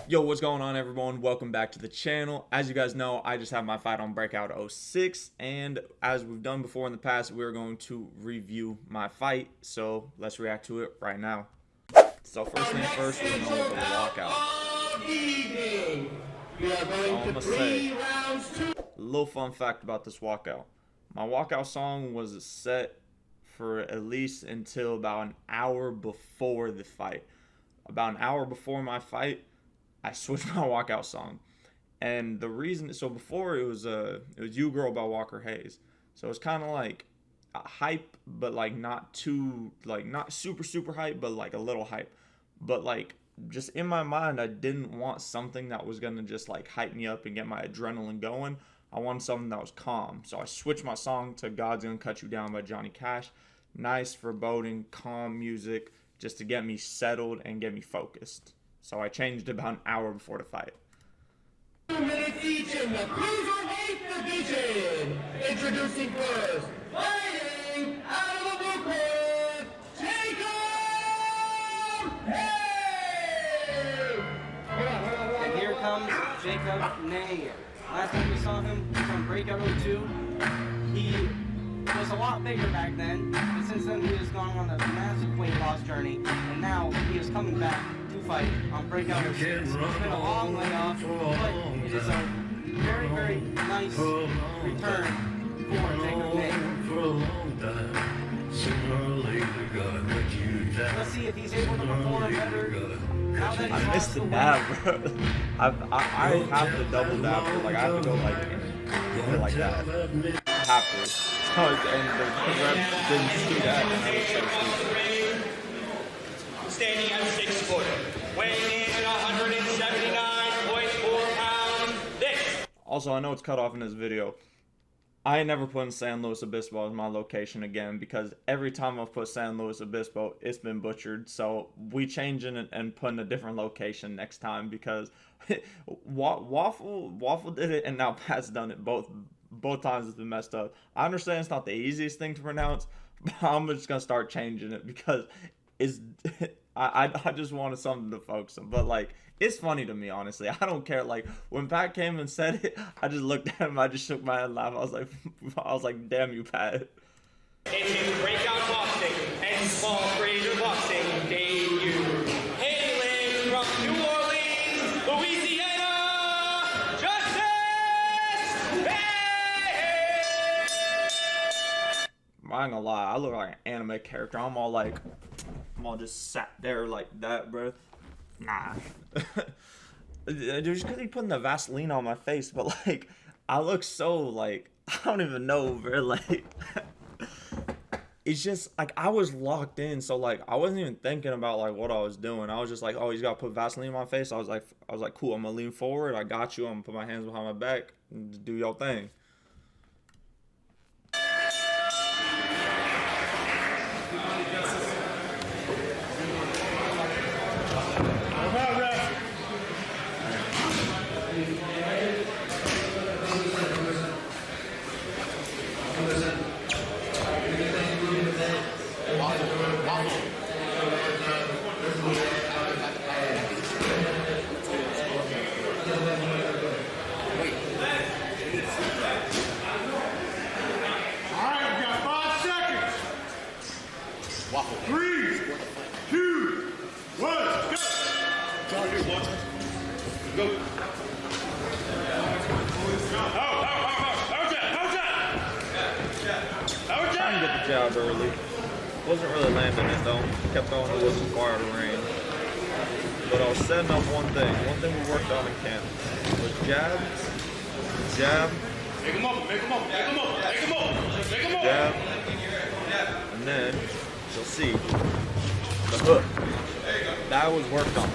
Yo, what's going on, everyone? Welcome back to the channel. As you guys know, I just have my fight on Breakout 06, and as we've done before in the past, we're going to review my fight. So let's react to it right now. So first thing first, we're going with the walkout. So I'm gonna say a little fun fact about this walkout. My walkout song was set for at least until about an hour before the fight. About an hour before my fight, I switched my walkout song, and the reason, so before it was "You Girl" by Walker Hayes, so it's kind of like a hype, but like not too, like not super hype, but like a little hype, but like just in my mind, I didn't want something that was gonna just like hype me up and get my adrenaline going. I wanted something that was calm, so I switched my song to "God's Gonna Cut You Down" by Johnny Cash. Nice, foreboding, calm music, just to get me settled and get me focused. So I changed about an hour before the fight. 2 minutes each in the Cruiserweight division. Introducing first, fighting out of the blue corner, Jacob Hay! And here comes Jacob Hay. Last time we saw him from Breakout 02, he was a lot bigger back then, but since then he has gone on a massive weight loss journey, and now he is coming back to fight on Breakout 06. It's been a long layoff, but it is a very nice return for Jacob Hay. Let's see if he's able to perform better. I missed the dab, bro. I have to double dab, but like I have to go like that. I have to. And the ref didn't do that, and I was so stupid. Standing at 6 foot, weighing in at 179.4 pounds. This. Also, I know it's cut off in this video. I ain't never put in San Luis Obispo as my location again, because every time I've put San Luis Obispo, it's been butchered. So we changing it and putting a different location next time, because Waffle did it, and now Pat's done it both times. It's been messed up. I understand it's not the easiest thing to pronounce, but I'm just gonna start changing it because it's I just wanted something to focus on. But like, it's funny to me, honestly. I don't care. Like, when Pat came and said it, I just looked at him, I just shook my head and laughed. I was like, damn you, Pat. Into Breakout Boxing and Small Fraser Boxing debut. Hailing from New Orleans, Louisiana, Justice Bay! I ain't gonna lie, I look like an anime character. I'm all just sat there like that, bro. Nah. Just because he putting the Vaseline on my face, but like, I look so like, I don't even know, bro. Like, it's just like I was locked in, so like I wasn't even thinking about like what I was doing. I was just like, oh, he's gotta put Vaseline on my face. I was like, cool. I'm gonna lean forward. I got you. I'm gonna put my hands behind my back and do your thing. Waffle. 3, 2, 1, go! Target 1. Go. Trying to get the jab early. Wasn't really landing it though. Kept going a little too far out of range. But I was setting up one thing. One thing we worked on in camp was jab, Make him up, make him up, make him up, make him up, make him up. jab, and then you'll see the hook. That was worked on.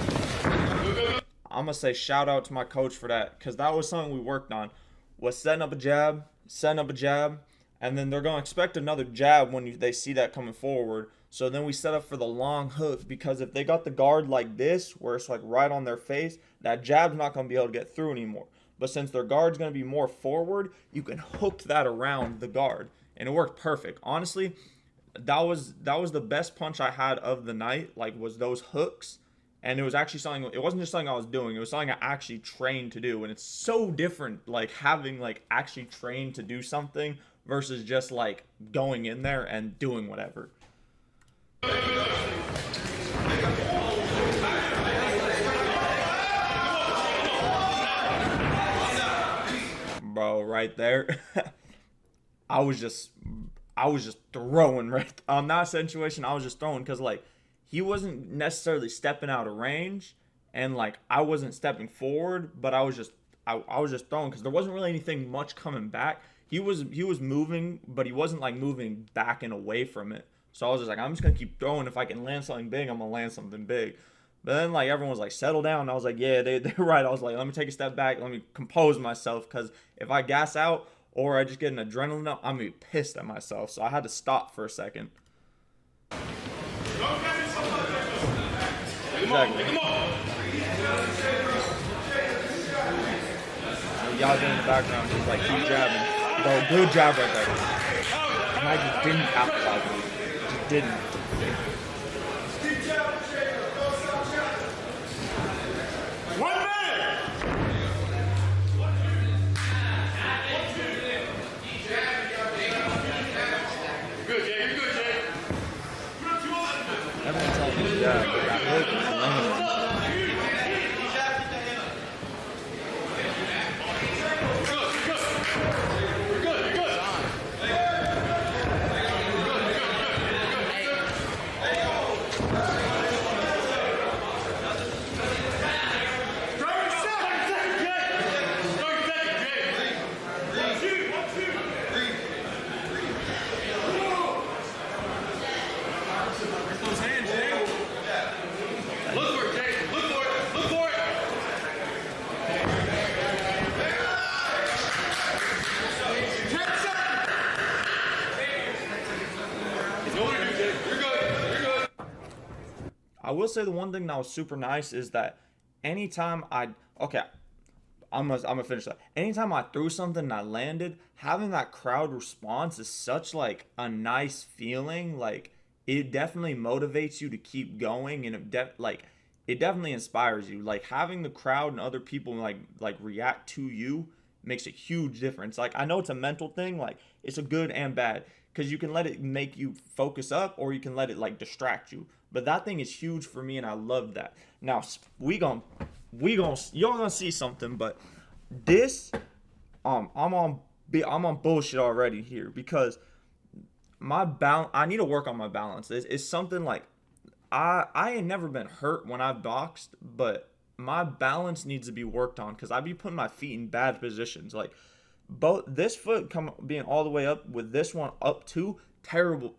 I'm gonna say shout out to my coach for that, because that was something we worked on. Was setting up a jab, and then they're gonna expect another jab when they see that coming forward. So then we set up for the long hook, because if they got the guard like this, where it's like right on their face, that jab's not gonna be able to get through anymore. But since their guard's gonna be more forward, you can hook that around the guard, and it worked perfect. Honestly, that was the best punch I had of the night. Like, was those hooks, And it was actually something, it wasn't just something I was doing, it was something I actually trained to do. And it's so different, like, having, like, actually trained to do something versus just, like, going in there and doing whatever. Bro, right there, I was just throwing right on that situation. I was just throwing because, like, he wasn't necessarily stepping out of range, and, like, I wasn't stepping forward, but I was just throwing because there wasn't really anything much coming back. He was moving, but he wasn't, like, moving back and away from it. So I was just like, I'm just gonna keep throwing. If I can land something big, I'm gonna land something big. But then, like, everyone was like, settle down. And I was like, yeah, they're right. I was like, let me take a step back. Let me compose myself, because if I gas out or I just get an adrenaline up, I'm gonna be pissed at myself. So I had to stop for a second. Exactly. Y'all in the background just like keep jabbing. Bro, good jab right there. And I just didn't capitalize on it. Just didn't. Everyone's telling me that hook is lame. I will say the one thing that was super nice is that anytime I'm gonna finish that. Anytime I threw something and I landed, having that crowd response is such like a nice feeling. Like, it definitely motivates you to keep going, and it definitely inspires you. Like, having the crowd and other people like react to you makes a huge difference. Like, I know it's a mental thing, like it's a good and bad, because you can let it make you focus up, or you can let it like distract you. But that thing is huge for me, and I love that. Now y'all gonna see something, but this I'm on bullshit already here, because I need to work on my balance. It's something like I ain't never been hurt when I've boxed, but my balance needs to be worked on, because I be putting my feet in bad positions. Like, both this foot being all the way up with this one up too, terrible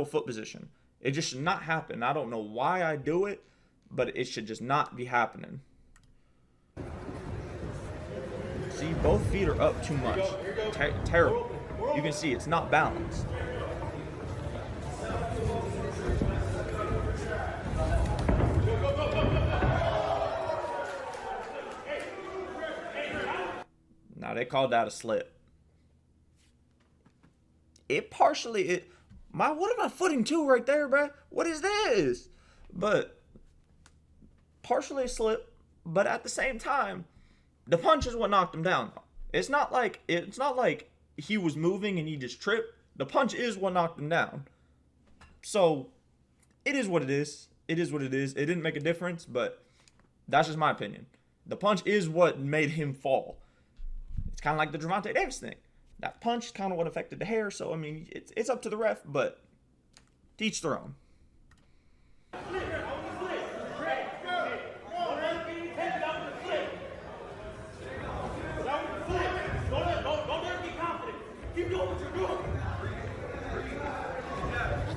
foot position. It just should not happen. I don't know why I do it, but it should just not be happening. See, both feet are up too much. Terrible. You can see it's not balanced. Now they called that a slip. What am I footing to right there, bruh? What is this? But partially a slip, but at the same time, the punch is what knocked him down. It's not like he was moving and he just tripped. The punch is what knocked him down. So it is what it is. It is what it is. It didn't make a difference, but that's just my opinion. The punch is what made him fall. It's kind of like the Gervonta Davis thing. That punch is kind of what affected the hair. So, I mean, it's up to the ref, but to each their own. Keep doing what you're doing.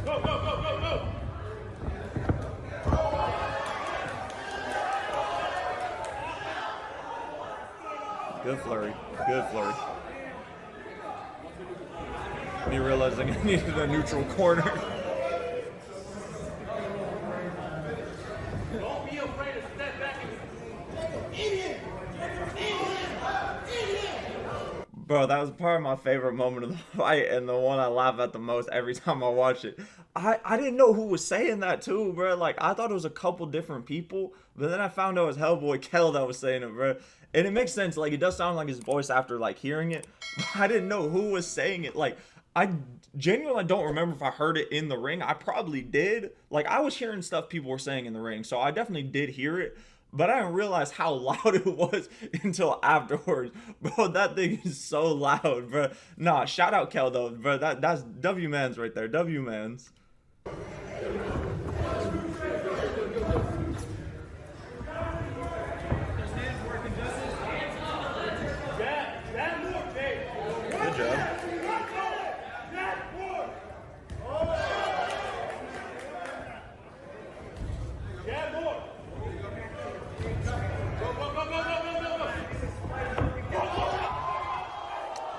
Go, go, go, go, go. Good flurry. Good flurry. Me realizing I needed a neutral corner. Don't be afraid to step back and... Idiot! Bro, that was probably my favorite moment of the fight, and the one I laugh at the most every time I watch it. I didn't know who was saying that too, bro. Like, I thought it was a couple different people, but then I found out it was Hellboy Kel that was saying it, bro. And it makes sense. Like, it does sound like his voice after, like, hearing it. But I didn't know who was saying it. Like, I genuinely don't remember if I heard it in the ring. I probably did. Like, I was hearing stuff people were saying in the ring, so I definitely did hear it. But I didn't realize how loud it was until afterwards. Bro, that thing is so loud, bro. Nah, shout out Kel, though, bro. That's W-Mans right there. W-Mans. Good job.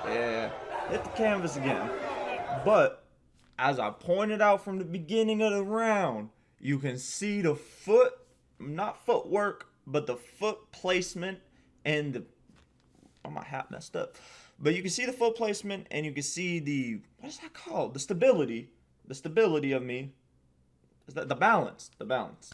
Yeah, hit the canvas again. But as I pointed out from the beginning of the round, you can see the foot, not footwork, but the foot placement and the, oh, my hat messed up. But you can see the foot placement and you can see the, what is that called? The stability of me. Is that the balance? The balance.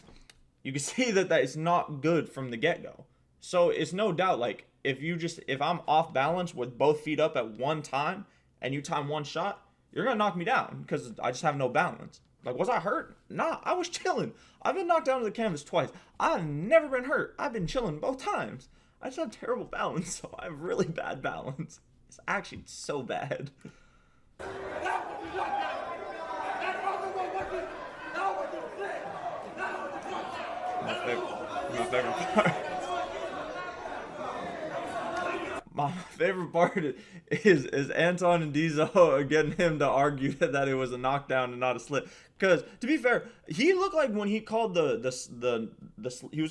You can see that is not good from the get-go. So it's no doubt, like, if I'm off balance with both feet up at one time and you time one shot, you're going to knock me down because I just have no balance. Like, was I hurt? Nah, I was chilling. I've been knocked down to the canvas twice. I've never been hurt. I've been chilling both times. I just have terrible balance, so I have really bad balance. It's actually so bad. My favorite part. My favorite part is Anton and Diesel getting him to argue that it was a knockdown and not a slip. Because to be fair, he looked like when he called he was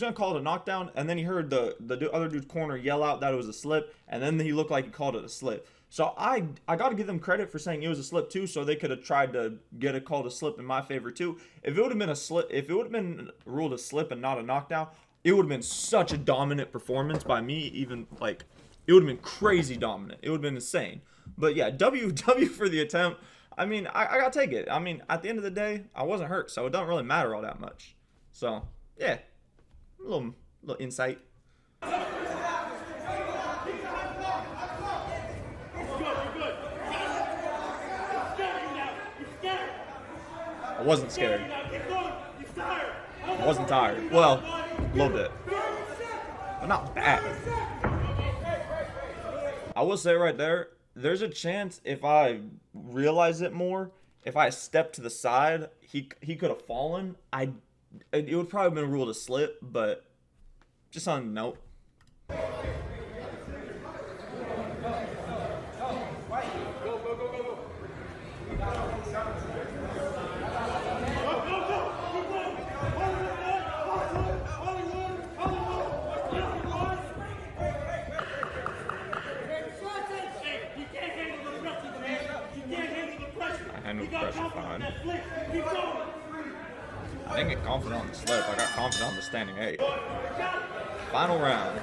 gonna call it a knockdown, and then he heard the other dude's corner yell out that it was a slip, and then he looked like he called it a slip. So I got to give them credit for saying it was a slip too, so they could have tried to get it called a slip in my favor too. If it would have been a slip, if it would have been ruled a slip and not a knockdown, it would have been such a dominant performance by me. Even like, it would have been crazy dominant. It would have been insane. But yeah, W for the attempt. I mean, I gotta take it. I mean, at the end of the day, I wasn't hurt, so it doesn't really matter all that much. So yeah, a little insight. I wasn't scared. I wasn't tired. Well, a little bit. But not bad. I will say right there, there's a chance if I realize it more, if I stepped to the side, he could have fallen. It would probably have been ruled a slip, but just on a note. Fine. I didn't get confident on the slip. I got confident on the standing 8. Final round.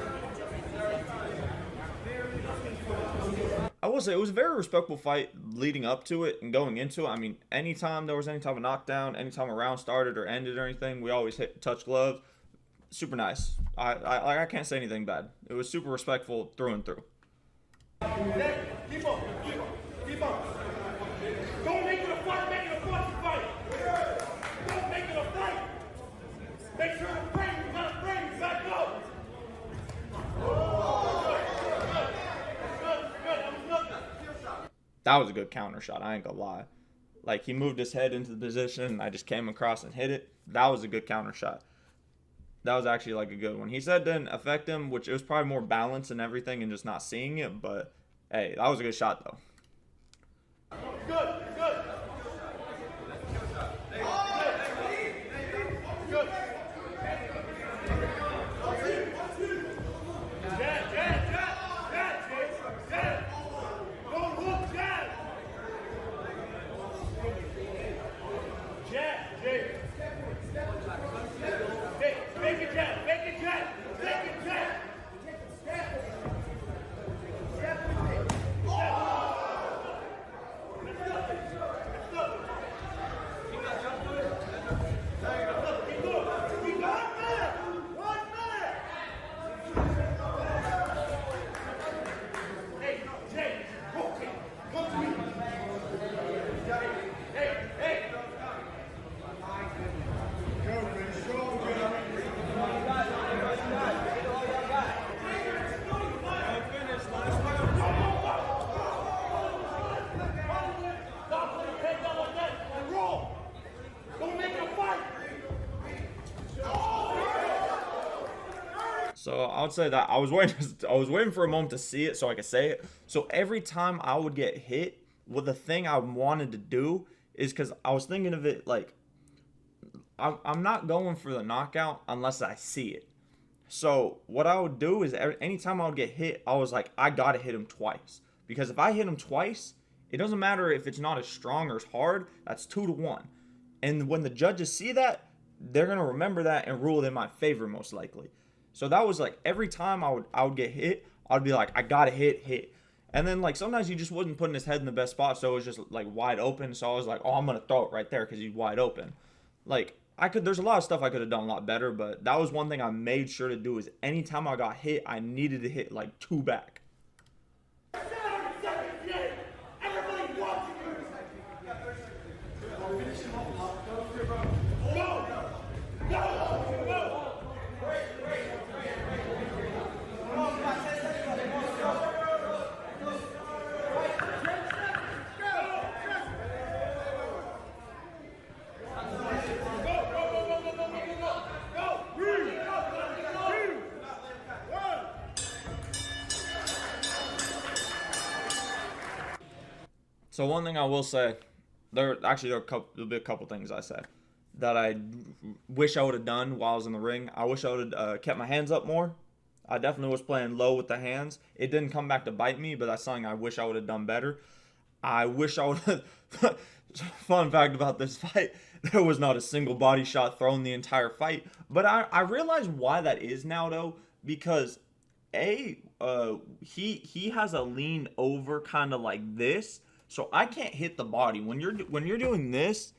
I will say it was a very respectful fight leading up to it and going into it. I mean, anytime there was any type of knockdown, anytime a round started or ended or anything, we always touch gloves. Super nice. I can't say anything bad. It was super respectful through and through. Keep up. Don't make it a fight, make it a fucking fight. Don't make it a fight. Make sure the frame, back up. That was a good counter shot, I ain't gonna lie. Like, he moved his head into the position, and I just came across and hit it. That was a good counter shot. That was actually, like, a good one. He said it didn't affect him, which it was probably more balance and everything and just not seeing it, but, hey, that was a good shot, though. Good. So I would say that I was waiting for a moment to see it so I could say it. So every time I would get hit, well, the thing I wanted to do is, because I was thinking of it like, I'm not going for the knockout unless I see it. So what I would do is anytime I would get hit, I was like, I gotta hit him twice, because if I hit him twice, it doesn't matter if it's not as strong or as hard. That's 2-1, and when the judges see that, they're gonna remember that and rule it in my favor most likely. So that was like every time I would get hit, I'd be like, I gotta hit. And then like sometimes he just wasn't putting his head in the best spot, so it was just like wide open. So I was like, oh, I'm gonna throw it right there because he's wide open. Like there's a lot of stuff I could have done a lot better, but that was one thing I made sure to do, is anytime I got hit, I needed to hit like 2 back. Everybody watching So one thing I will say, there'll be a couple things I said that I wish I would have done while I was in the ring. I wish I would have kept my hands up more. I definitely was playing low with the hands. It didn't come back to bite me, but that's something I wish I would have done better. I wish I would have... Fun fact about this fight, there was not a single body shot thrown the entire fight. But I realize why that is now, though, because he has a lean over kind of like this, so I can't hit the body. When you're doing this,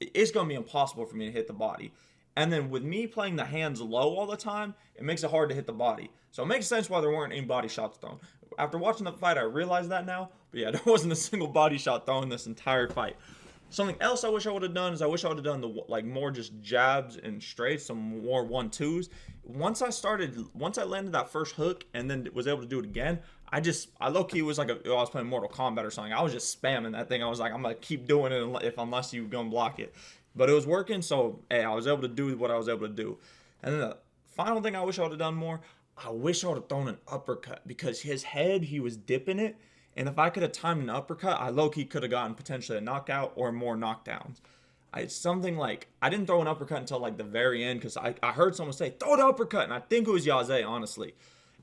it's gonna be impossible for me to hit the body. And then with me playing the hands low all the time, it makes it hard to hit the body. So it makes sense why there weren't any body shots thrown. After watching the fight, I realized that now. But yeah, there wasn't a single body shot thrown this entire fight. Something else I wish I would have done is I wish I would have done the more just jabs and straights, some more 1-2s. Once I landed that first hook and then was able to do it again, I low-key was like I was playing Mortal Kombat or something. I was just spamming that thing. I was like, I'm gonna keep doing it unless you gonna block it. But it was working, so hey, I was able to do what I was able to do. And then the final thing I wish I would have done more, I wish I would have thrown an uppercut, because his head, he was dipping it. And if I could have timed an uppercut, I low-key could have gotten potentially a knockout or more knockdowns. It's something like, I didn't throw an uppercut until like the very end, because I heard someone say, throw the uppercut, and I think it was YeahitsJ, honestly.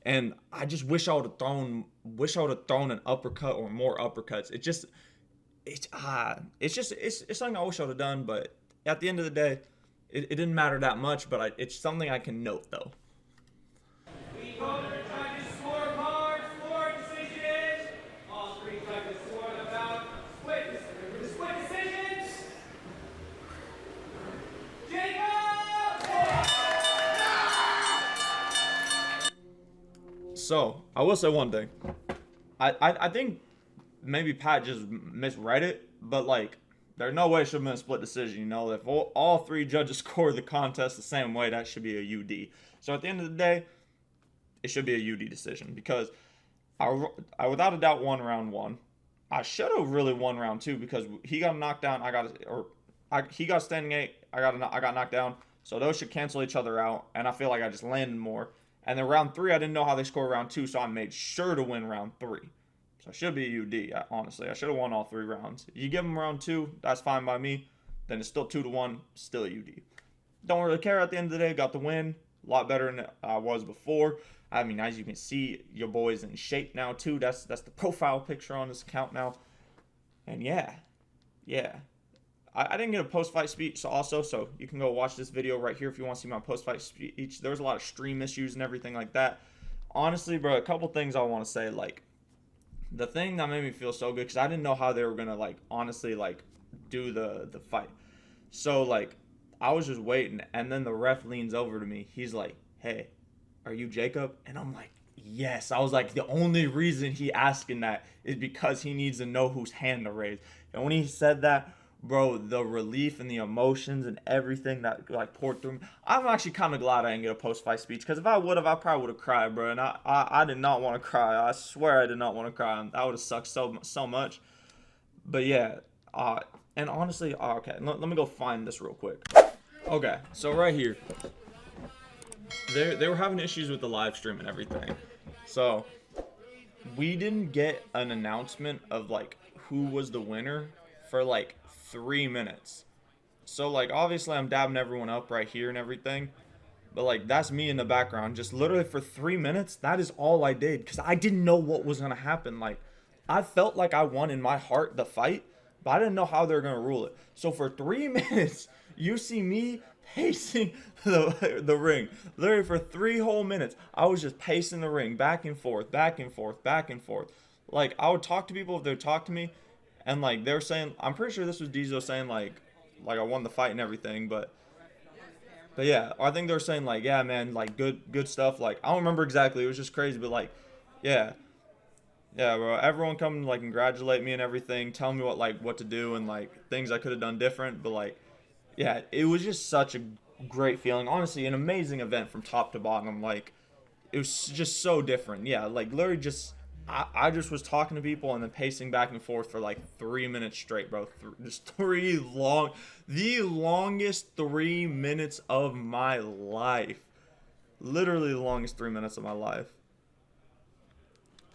And I just wish I would have thrown an uppercut or more uppercuts. It's something I wish I would have done, but at the end of the day, it didn't matter that much, but it's something I can note though. We vote for judges' scorecards, score decisions. All 3 judges scored about split decisions. Jacob! So I will say one thing. I think maybe Pat just misread it, but like, there's no way it should have been a split decision. You know, if all 3 judges score the contest the same way, that should be a UD. So at the end of the day, it should be a UD decision, because I without a doubt won round 1. I should have really won round 2, because he got knocked down. He got standing 8. I got knocked down. So those should cancel each other out, and I feel like I just landed more. And then round 3, I didn't know how they score round 2, so I made sure to win round 3. So it should be a UD, honestly. I should have won all 3 rounds. If you give them round 2, that's fine by me. Then it's still 2-1, still a UD. Don't really care at the end of the day. Got the win. A lot better than I was before. I mean, as you can see, your boy's in shape now, too. That's the profile picture on this account now. And yeah. I didn't get a post-fight speech also, so you can go watch this video right here if you want to see my post-fight speech. There was a lot of stream issues and everything like that. Honestly, bro, a couple things I want to say, like, the thing that made me feel so good, because I didn't know how they were going to, like, honestly, like, do the fight. So, like, I was just waiting, and then the ref leans over to me. He's like, hey, are you Jacob? And I'm like, yes. I was like, the only reason he asking that is because he needs to know whose hand to raise. And when he said that, bro, the relief and the emotions and everything that like poured through me. I'm actually kind of glad I didn't get a post-fight speech, because if I would have, I probably would have cried, bro. And I did not want to cry. I swear I did not want to cry. That would have sucked so much. But yeah, and honestly, okay, let me go find this real quick. Okay, so right here. they were having issues with the live stream and everything. So we didn't get an announcement of like who was the winner for like 3 minutes. So like obviously I'm dabbing everyone up right here and everything. But like that's me in the background, just literally for 3 minutes. That is all I did because I didn't know what was gonna happen. Like I felt like I won in my heart the fight, but I didn't know how they were gonna rule it. So for 3 minutes, you see me pacing the ring. Literally for 3 whole minutes, I was just pacing the ring back and forth, back and forth, back and forth. Like I would talk to people if they would talk to me, and like they were saying, I'm pretty sure this was Diesel saying like I won the fight and everything, but yeah, I think they were saying like, yeah, man, like good stuff. Like I don't remember exactly. It was just crazy, but like, yeah, bro. Everyone come like congratulate me and everything, tell me what to do and like things I could have done different. But like, yeah, it was just such a great feeling. Honestly, an amazing event from top to bottom. Like it was just so different. Yeah, like literally just I just was talking to people and then pacing back and forth for like 3 minutes straight, bro. The longest 3 minutes of my life. Literally the longest 3 minutes of my life.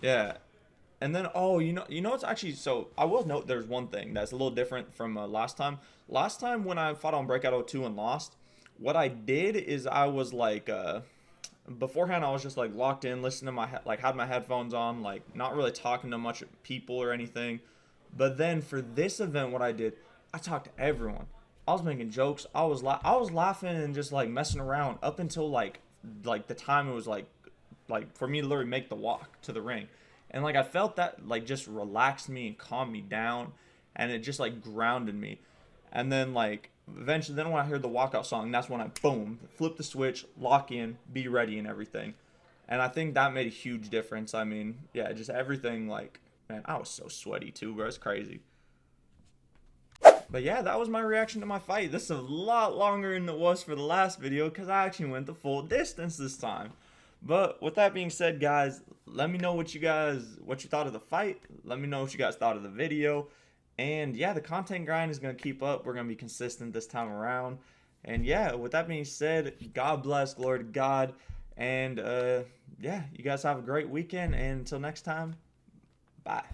Yeah. And then, oh, you know, it's actually, so I will note there's one thing that's a little different from last time. Last time when I fought on Breakout 02 and lost, what I did is I was like, beforehand I was just like locked in, listening to had my headphones on, like not really talking to much people or anything. But then for this event, what I did, I talked to everyone. I was making jokes. I was laughing and just like messing around up until like the time it was like for me to literally make the walk to the ring. And like I felt that like just relaxed me and calmed me down, and it just like grounded me. And then like eventually, then when I heard the walkout song, that's when I boom flip the switch, lock in, be ready, and everything. And I think that made a huge difference. I mean, yeah, just everything. Like, man, I was so sweaty too, bro. It's crazy. But yeah, that was my reaction to my fight. This is a lot longer than it was for the last video because I actually went the full distance this time. But with that being said, guys, let me know what you thought of the fight. Let me know what you guys thought of the video. And yeah, the content grind is going to keep up. We're going to be consistent this time around. And yeah, with that being said, God bless, glory to God. And yeah, you guys have a great weekend. And until next time, bye.